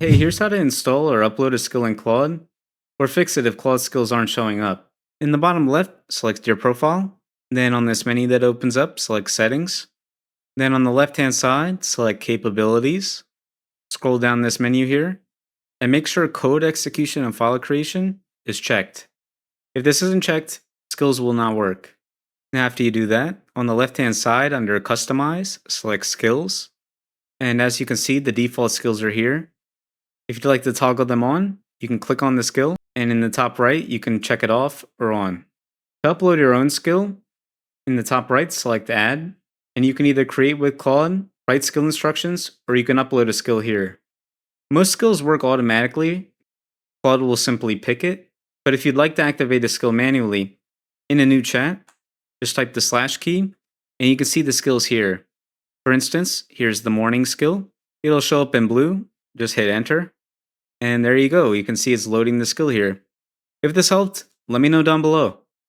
Hey, here's how to install or upload a skill in Claude, or fix it if Claude skills aren't showing up. In the bottom left, select your profile. Then on this menu that opens up, select Settings. Then on the left hand side, select Capabilities. Scroll down this menu here, and make sure Code Execution and File Creation is checked. If this isn't checked, skills will not work. Now after you do that, on the left hand side under Customize, select Skills. And as you can see, the default skills are here. If you'd like to toggle them on, you can click on the skill, and in the top right, you can check it off or on. To upload your own skill, in the top right, select Add, and you can either create with Claude, write skill instructions, or you can upload a skill here. Most skills work automatically. Claude will simply pick it, but if you'd like to activate a skill manually, in a new chat, just type the slash key, and you can see the skills here. For instance, here's the morning skill. It'll show up in blue. Just hit enter. And there you go. You can see it's loading the skill here. If this helped, let me know down below.